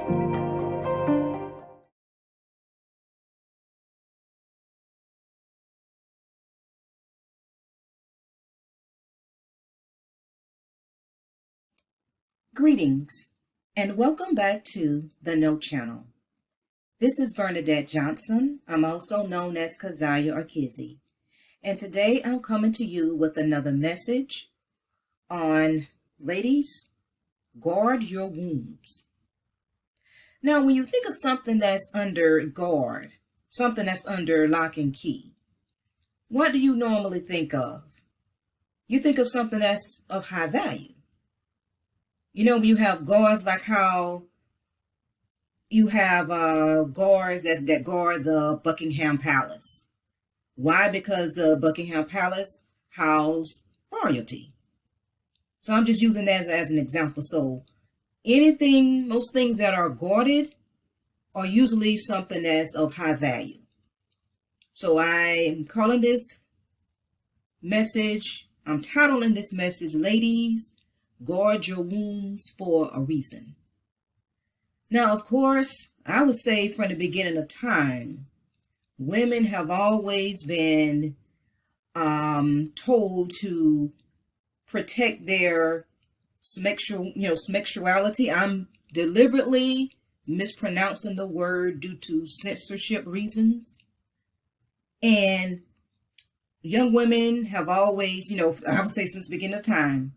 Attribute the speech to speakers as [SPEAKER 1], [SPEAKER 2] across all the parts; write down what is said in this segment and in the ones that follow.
[SPEAKER 1] Greetings and welcome back to the No Channel. This is Bernadette Johnson. I'm also known as Keziah or Kizzy. And today I'm coming to you with another message on, ladies, guard your wombs. Now, when you think of something that's under guard, something that's under lock and key, what do you normally think of? You think of something that's of high value. You know, you have guards like how you have guards that guard the Buckingham Palace. Why? Because the Buckingham Palace housed royalty. So I'm just using that as an example. So most things that are guarded are usually something that's of high value. So I'm titling this message, ladies, guard your wombs for a reason. Now, of course, I would say from the beginning of time, women have always been told to protect their sexuality. I'm deliberately mispronouncing the word due to censorship reasons. And young women have always, I would say since the beginning of time,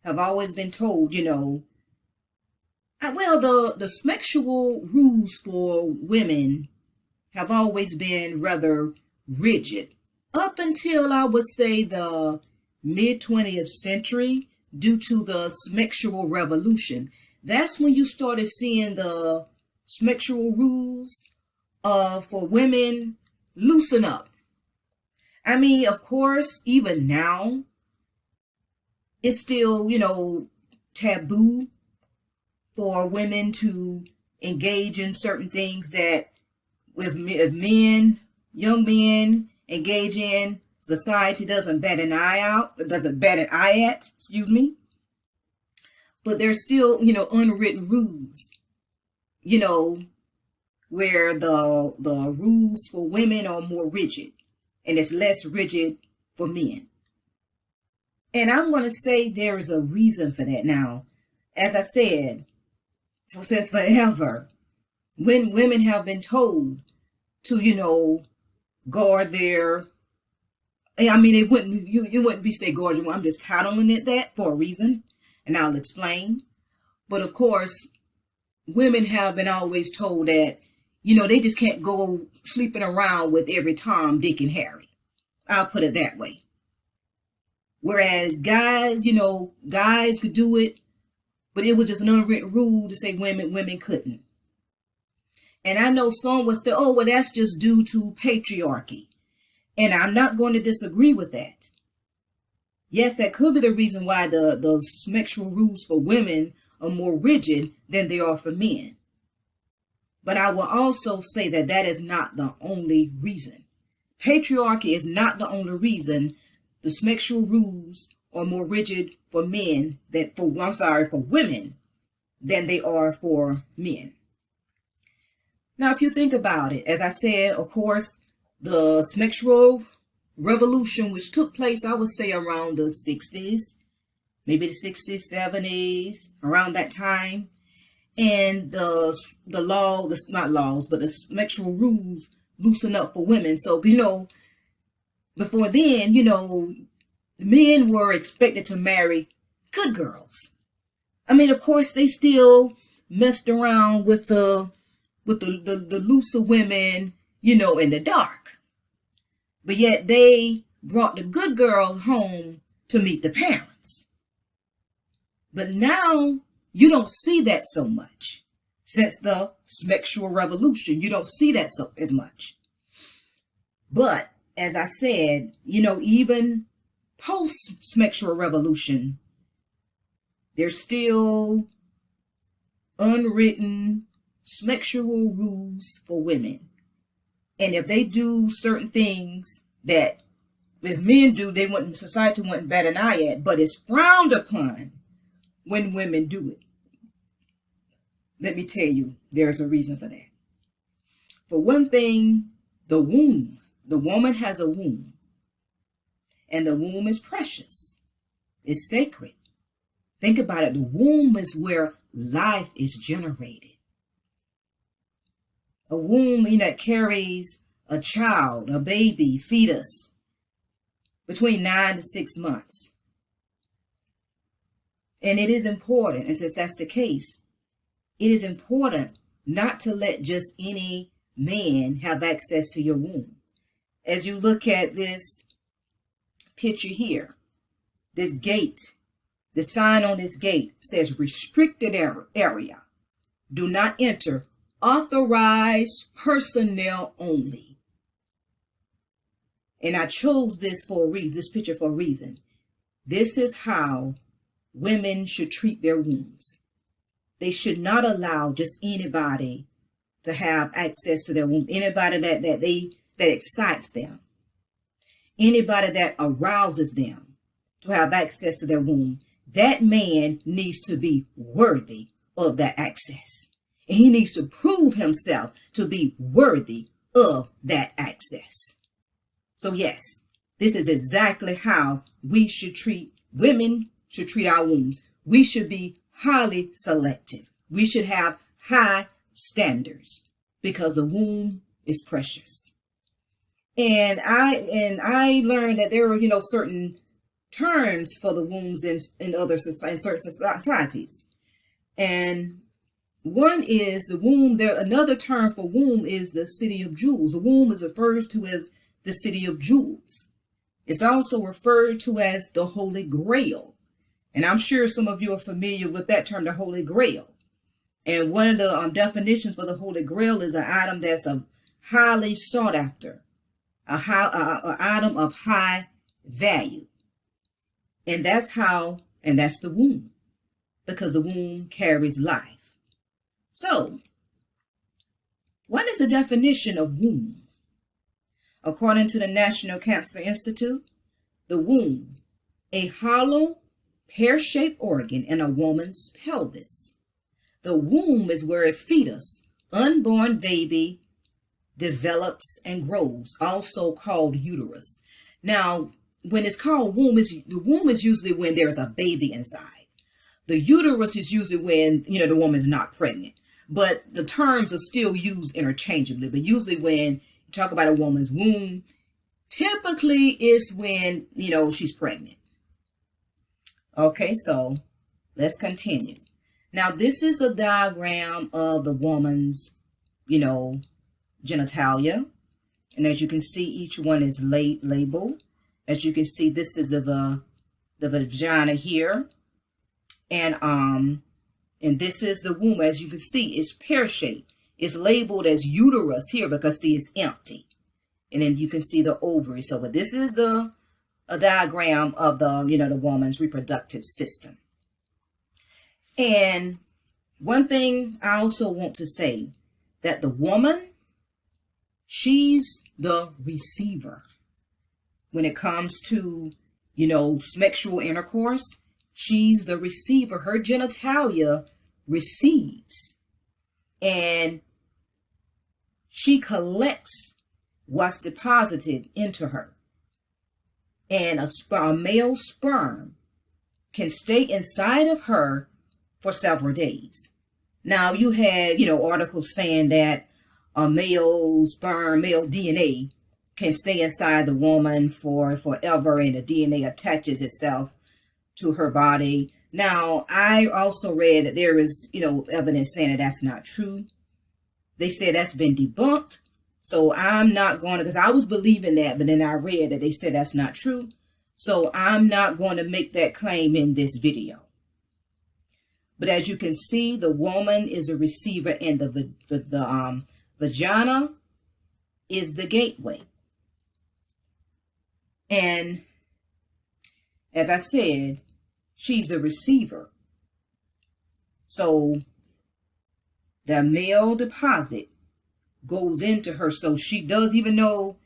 [SPEAKER 1] have always been told, the sexual rules for women have always been rather rigid up until I would say the mid 20th century due to the sexual revolution. That's when you started seeing the sexual rules for women loosen up. I mean, of course, even now, it's still, taboo for women to engage in certain things that if young men engage in, society doesn't bat an eye at. But there's still, unwritten rules, where the rules for women are more rigid and it's less rigid for men. And I'm going to say there's a reason for that. Now, as I said, since forever, when women have been told to, guard their, it wouldn't, you wouldn't be say guard. I'm just titling it that for a reason, and I'll explain. But of course, women have been always told that, they just can't go sleeping around with every Tom, Dick, and Harry. I'll put it that way. Whereas guys, guys could do it, but it was just an unwritten rule to say women couldn't. And I know some would say, oh, well, that's just due to patriarchy. And I'm not going to disagree with that. Yes, that could be the reason why the sexual rules for women are more rigid than they are for men. But I will also say that that is not the only reason. Patriarchy is not the only reason the sexual rules are more rigid for women than they are for men. Now, if you think about it, as I said, of course, the sexual revolution, which took place, I would say around the 60s, maybe the 60s, 70s, around that time. And the sexual rules loosen up for women. So, before then, men were expected to marry good girls. Of course, they still messed around with the looser women, in the dark. But yet they brought the good girl home to meet the parents. But now you don't see that so much. Since the sexual revolution, you don't see that as much. But as I said, even post-sexual revolution, there's still unwritten sexual rules for women. And if they do certain things that if men do, society wouldn't bat an eye at, but it's frowned upon when women do it. Let me tell you, there's a reason for that. For one thing, the womb. The woman has a womb. And the womb is precious. It's sacred. Think about it. The womb is where life is generated. A womb that carries a child, a baby, fetus, between 9 to 6 months. And it is important, and since that's the case, it is important not to let just any man have access to your womb. As you look at this picture here, this gate, the sign on this gate says restricted area. Do not enter. Authorized personnel only. And I chose this for a reason, this picture for a reason. This is how women should treat their wombs. They should not allow just anybody to have access to their womb. Anybody that excites them. Anybody that arouses them to have access to their womb. That man needs to be worthy of that access. And he needs to prove himself to be worthy of that access. So yes, this is exactly how we should treat women, should treat our wombs. We should be highly selective. We should have high standards because the womb is precious. And I learned that there are, certain terms for the wombs in certain societies. And one is the womb. Another term for womb is the city of jewels. The womb is referred to as the city of jewels. It's also referred to as the Holy Grail. And I'm sure some of you are familiar with that term, the Holy Grail. And one of the definitions for the Holy Grail is an item that's highly sought after, an item of high value. And that's the womb, because the womb carries life. So, what is the definition of womb? According to the National Cancer Institute, the womb, a hollow, pear-shaped organ in a woman's pelvis. The womb is where a fetus, unborn baby, develops and grows, also called uterus. Now, when it's called womb, the womb is usually when there's a baby inside. The uterus is usually when, the woman's not pregnant. But the terms are still used interchangeably. But usually when you talk about a woman's womb, typically it's when, she's pregnant. Okay, so let's continue. Now, this is a diagram of the woman's, genitalia. And as you can see, each one is labeled. As you can see, this is the vagina here. And this is the womb. As you can see, it's pear-shaped. It's labeled as uterus here because, see, it's empty. And then you can see the ovaries. So, but this is a diagram of the woman's reproductive system. And one thing I also want to say, that the woman, she's the receiver. When it comes to, sexual intercourse, she's the receiver. Her genitalia receives. And she collects what's deposited into her. And a male sperm can stay inside of her for several days. Now, you had, articles saying that a male sperm, male DNA can stay inside the woman for forever, and the DNA attaches itself to her body. Now, I also read that there is, evidence saying that that's not true. They said that's been debunked. So I'm not going to, because I was believing that, but then I read that they said that's not true. So I'm not going to make that claim in this video. But as you can see, the woman is a receiver, and the vagina is the gateway. And as I said, she's a receiver. So the male deposit goes into her. So she does, even though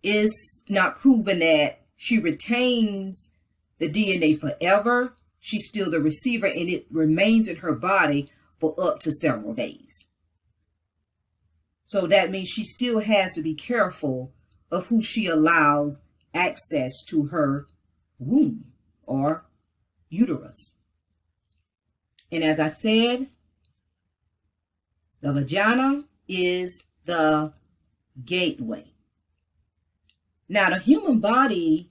[SPEAKER 1] it's not proven that she retains the DNA forever, she's still the receiver, and it remains in her body for up to several days. So that means she still has to be careful of who she allows access to her womb or uterus. And as I said, the vagina is the gateway. Now, the human body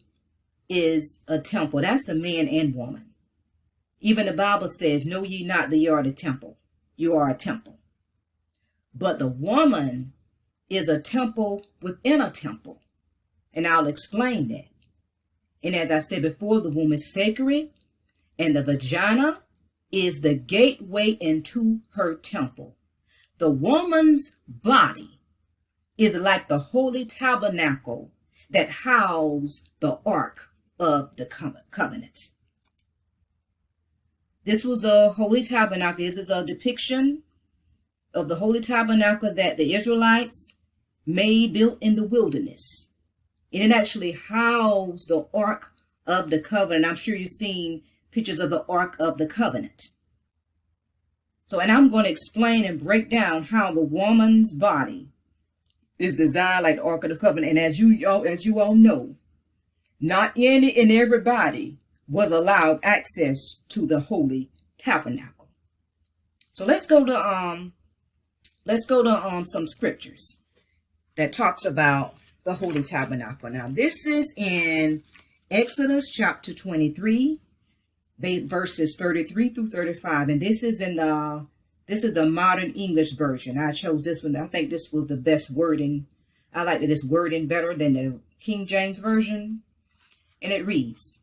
[SPEAKER 1] is a temple. That's a man and woman. Even the Bible says, know ye not that you are the temple. You are a temple. But the woman is a temple within a temple. And I'll explain that. And as I said before, the womb is sacred, and the vagina is the gateway into her temple. The woman's body is like the holy tabernacle that housed the Ark of the Covenant. This was the holy tabernacle. This is a depiction of the holy tabernacle that the Israelites made, built in the wilderness. And it actually housed the Ark of the Covenant. I'm sure you've seen pictures of the Ark of the Covenant. So, and I'm going to explain and break down how the woman's body is designed like the Ark of the Covenant. And as you all know, not any and everybody was allowed access to the holy tabernacle. So let's go to some scriptures that talks about the holy tabernacle. Now, this is in Exodus chapter 23, verses 33 through 35, and this is the modern English version. I chose this one. I think this was the best wording. I like this wording better than the King James version. And it reads,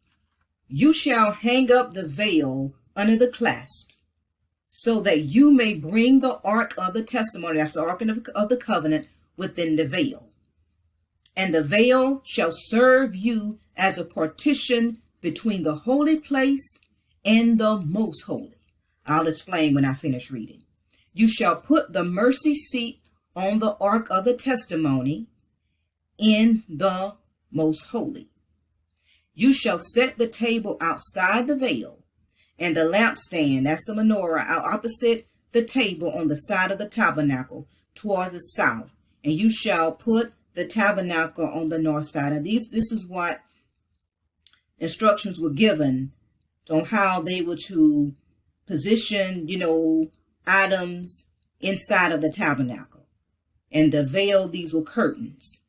[SPEAKER 1] "You shall hang up the veil under the clasps, so that you may bring the ark of the testimony," that's the ark of the covenant, within the veil. "And the veil shall serve you as a partition between the holy place and the most holy." I'll explain when I finish reading. "You shall put the mercy seat on the ark of the testimony in the most holy. You shall set the table outside the veil, and the lampstand," that's the menorah, opposite the table on the side of the tabernacle towards the south. "And you shall put the tabernacle on the north side." And this is what instructions were given on how they were to position, items inside of the tabernacle. And the veil, these were curtains.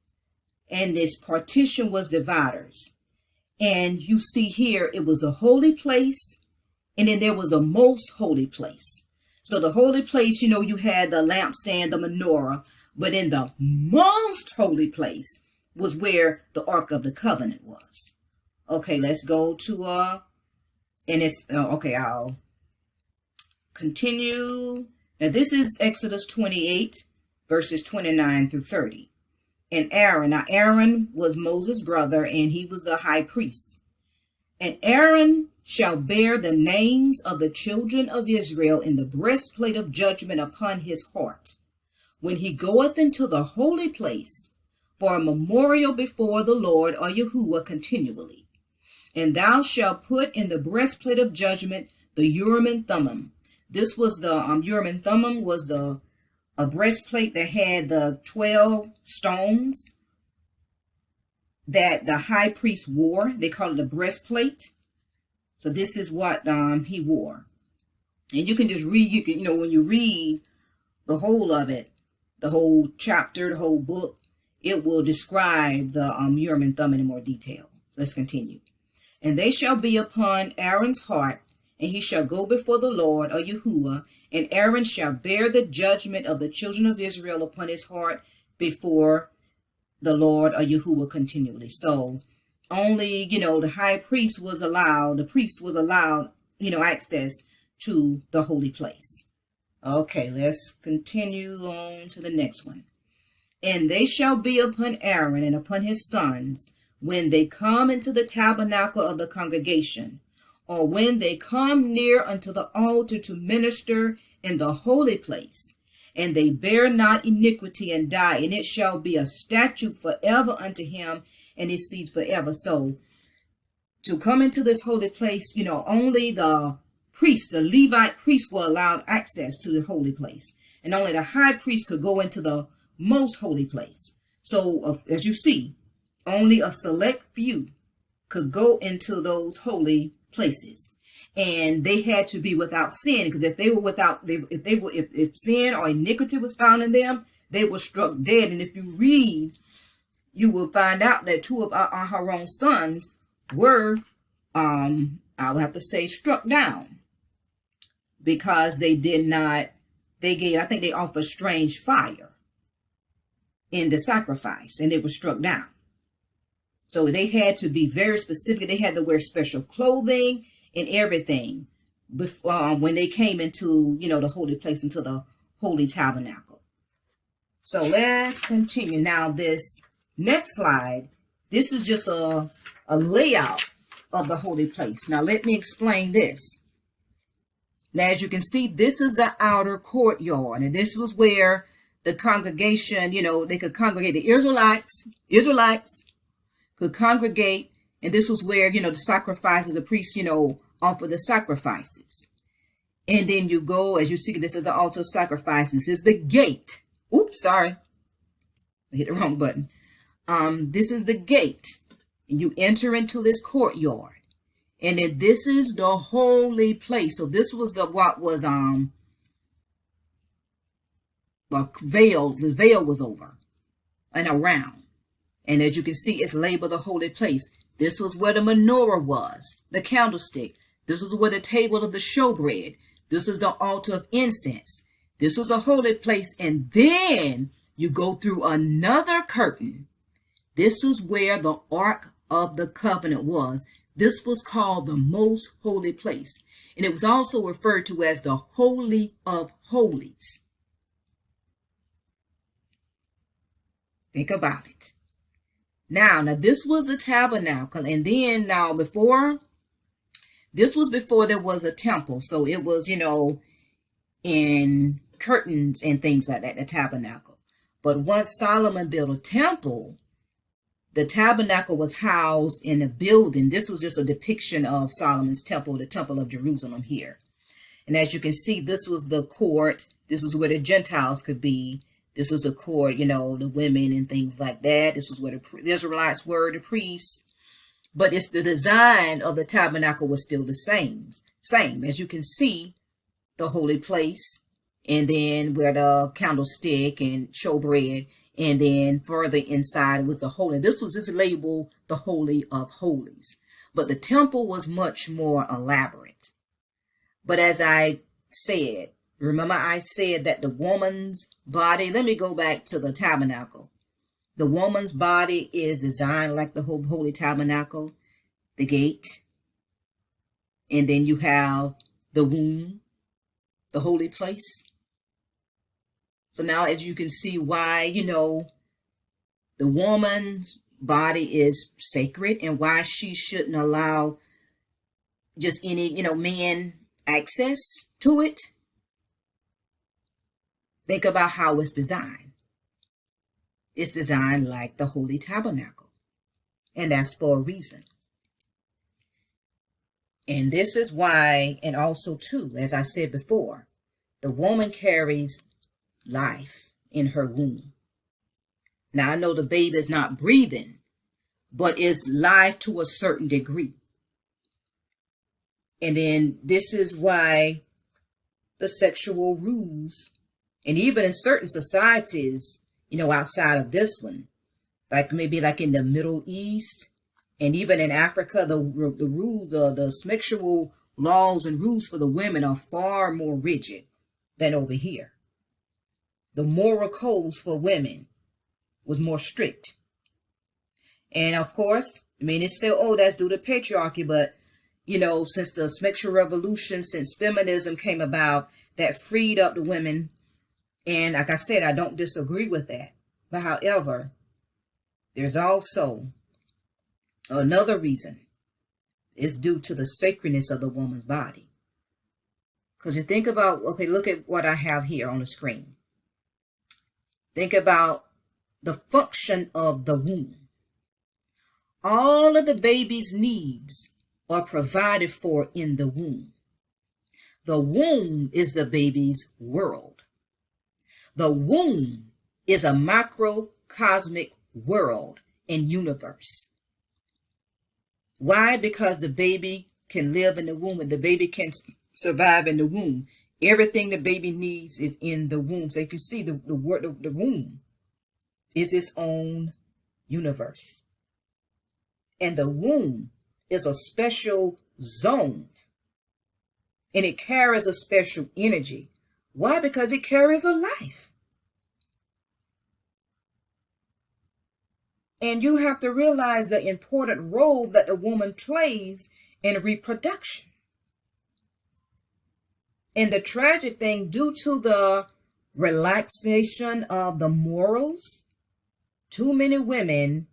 [SPEAKER 1] And this partition was dividers. And you see here, it was a holy place, and then there was a most holy place. So the holy place, you had the lampstand, the menorah, but in the most holy place was where the Ark of the Covenant was. Okay, let's go to, I'll continue. Now this is Exodus 28, verses 29 through 30. "And Aaron," now Aaron was Moses' brother, and he was a high priest. "And Aaron shall bear the names of the children of Israel in the breastplate of judgment upon his heart, when he goeth into the holy place for a memorial before the Lord or Yahuwah continually. And thou shalt put in the breastplate of judgment the Urim and Thummim." This was the Urim and Thummim was a breastplate that had the 12 stones that the high priest wore. They called it a breastplate. So this is what he wore. And you can just read, when you read the whole of it, the whole chapter, the whole book, it will describe the Urim and Thummim in more detail. So let's continue. "And they shall be upon Aaron's heart, and he shall go before the Lord or Yahuwah, and Aaron shall bear the judgment of the children of Israel upon his heart before the Lord or Yahuwah continually." So only, the high priest was allowed, access to the holy place. Okay, let's continue on to the next one. "And they shall be upon Aaron and upon his sons when they come into the tabernacle of the congregation, or when they come near unto the altar to minister in the holy place, and they bear not iniquity and die, and it shall be a statute forever unto him and his seed forever." So to come into this holy place, only the priests, the Levite priests, were allowed access to the holy place. And only the high priest could go into the most holy place. So as you see, only a select few could go into those holy places. And they had to be without sin, because if they were without, if sin or iniquity was found in them, they were struck dead. And if you read, you will find out that two of Aaron's sons were, I would have to say, struck down, because they did not, I think they offered strange fire in the sacrifice, and they were struck down. So they had to be very specific. They had to wear special clothing and everything before, when they came into, the holy place, into the holy tabernacle. So let's continue. Now this next slide, this is just a layout of the holy place. Now let me explain this. Now, as you can see, this is the outer courtyard, and this was where the congregation, they could congregate. The Israelites could congregate, and this was where, the sacrifices, the priests, offer the sacrifices. And then you go, as you see, this is the altar of sacrifices. This is the gate. Oops, sorry. I hit the wrong button. This is the gate, and you enter into this courtyard. And then this is the holy place. So this was what was a veil. The veil was over and around. And as you can see, it's labeled the holy place. This was where the menorah was, the candlestick. This was where the table of the showbread. This is the altar of incense. This was a holy place. And then you go through another curtain. This is where the Ark of the Covenant was. This was called the most holy place. And it was also referred to as the Holy of Holies. Think about it. Now this was the tabernacle. And then this was before there was a temple. So it was, in curtains and things like that, the tabernacle. But once Solomon built a temple, the tabernacle was housed in a building. This was just a depiction of Solomon's temple, the temple of Jerusalem here. And as you can see, this was the court. This is where the Gentiles could be. This was a court, the women and things like that. This was where the Israelites were, the priests. But it's the design of the tabernacle was still the same. As you can see, the holy place, and then where the candlestick and showbread, and then further inside was the holy. This was just labeled the Holy of Holies. But the temple was much more elaborate. But as I said, remember I said that the woman's body, let me go back to the tabernacle. The woman's body is designed like the holy tabernacle, the gate. And then you have the womb, the holy place. So now as you can see why, the woman's body is sacred, and why she shouldn't allow just any, man access to it. Think about how it's designed. It's designed like the holy tabernacle, and that's for a reason. And this is why, and also too, as I said before, the woman carries life in her womb. Now I know the baby is not breathing, but it's life to a certain degree. And then this is why the sexual rules, and even in certain societies, outside of this one, like maybe like in the Middle East, and even in Africa, the rules, the sexual laws and rules for the women are far more rigid than over here. The moral codes for women was more strict. And of course, it's still, that's due to patriarchy, but since the sexual revolution, since feminism came about, that freed up the women. And like I said, I don't disagree with that. But however, there's also another reason. It's due to the sacredness of the woman's body. Because you think about, okay, look at what I have here on the screen. Think about the function of the womb. All of the baby's needs are provided for in the womb. The womb is the baby's world. The womb is a microcosmic world and universe. Why? Because the baby can live in the womb and the baby can survive in the womb. Everything the baby needs is in the womb. So you can see the womb is its own universe. And the womb is a special zone. And it carries a special energy. Why? Because it carries a life. And you have to realize the important role that the woman plays in reproduction. And the tragic thing, due to the relaxation of the morals, too many women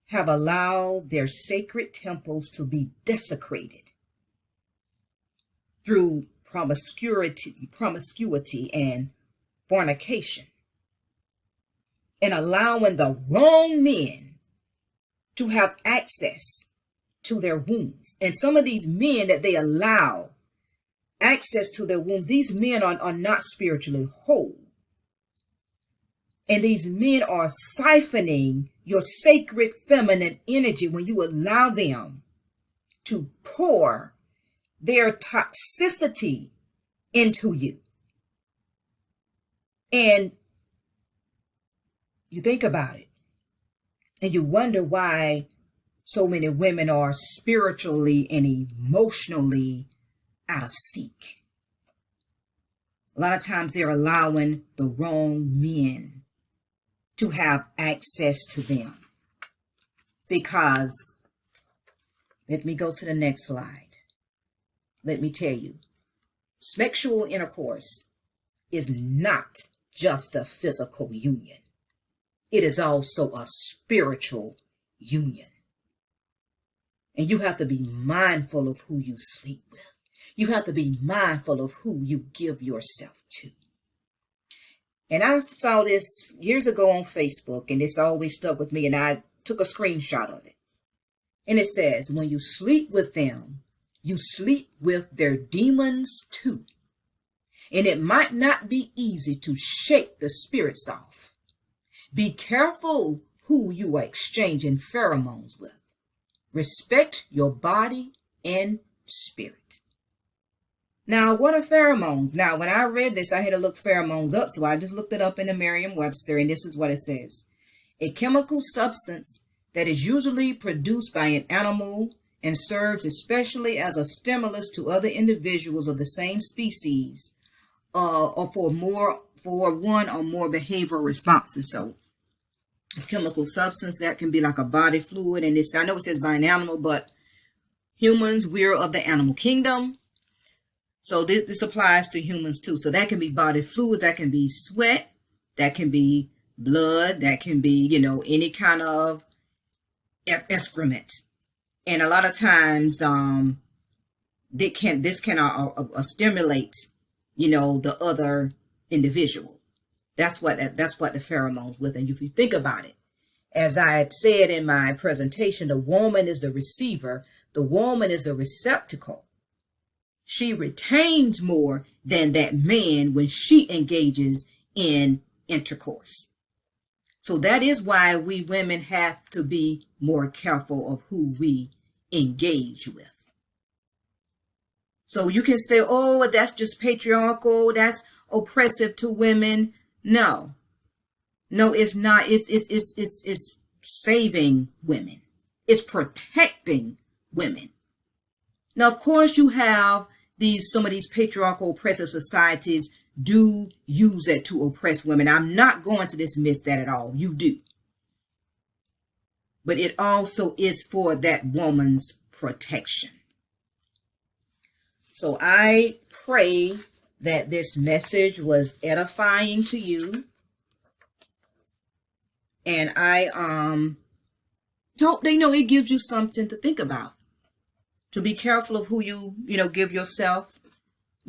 [SPEAKER 1] have allowed their sacred temples to be desecrated through promiscuity and fornication, and allowing the wrong men to have access to their wombs. And some of these men that they allow access to their wombs, these men are not spiritually whole. And these men are siphoning your sacred feminine energy when you allow them to pour their toxicity into you. And you think about it and you wonder why so many women are spiritually and emotionally out of sync. A lot of times they're allowing the wrong men to have access to them. Because, let me go to the next slide. Let me tell you, sexual intercourse is not just a physical union. It is also a spiritual union. And you have to be mindful of who you sleep with. You have to be mindful of who you give yourself to. And I saw this years ago on Facebook, and it's always stuck with me, and I took a screenshot of it. And it says, when you sleep with them, you sleep with their demons too. And it might not be easy to shake the spirits off. Be careful who you are exchanging pheromones with. Respect your body and spirit. Now, what are pheromones? Now, when I read this, I had to look pheromones up. So I just looked it up in the Merriam-Webster, and this is what it says. A chemical substance that is usually produced by an animal and serves especially as a stimulus to other individuals of the same species, or for one or more behavioral responses. So it's chemical substance that can be like a body fluid, and I know it says by an animal, but humans, we're of the animal kingdom. So this applies to humans too. So that can be body fluids, that can be sweat, that can be blood, that can be, any kind of excrement. And a lot of times, this can stimulate, the other individual. That's what the pheromones with. And if you think about it, as I had said in my presentation, the woman is the receiver. The woman is the receptacle. She retains more than that man when she engages in intercourse. So that is why we women have to be more careful of who we engage with. So you can say, oh, that's just patriarchal, that's oppressive to women. No, it's not. It's saving women. It's protecting women. Now, of course, you have some of these patriarchal oppressive societies do use it to oppress women. I'm not going to dismiss that at all. You do. But it also is for that woman's protection. So I pray that this message was edifying to you. And I hope it gives you something to think about. To be careful of who you give yourself,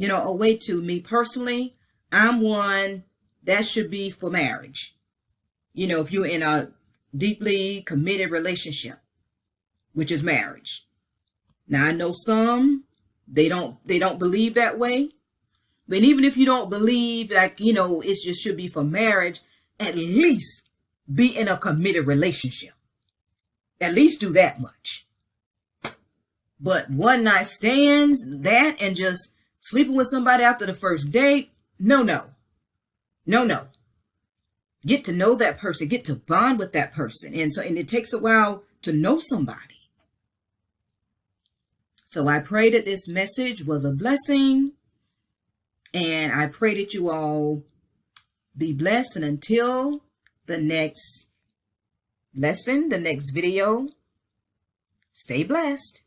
[SPEAKER 1] away to. Me personally, I'm one that should be for marriage. If you're in a deeply committed relationship, which is marriage. Now I know some, they don't believe that way. But even if you don't believe, like, it just should be for marriage, at least be in a committed relationship. At least do that much. But one night stands, that, and just sleeping with somebody after the first date, no. Get to know that person, get to bond with that person. And it takes a while to know somebody. So I pray that this message was a blessing. And I pray that you all be blessed. And until the next lesson, the next video, stay blessed.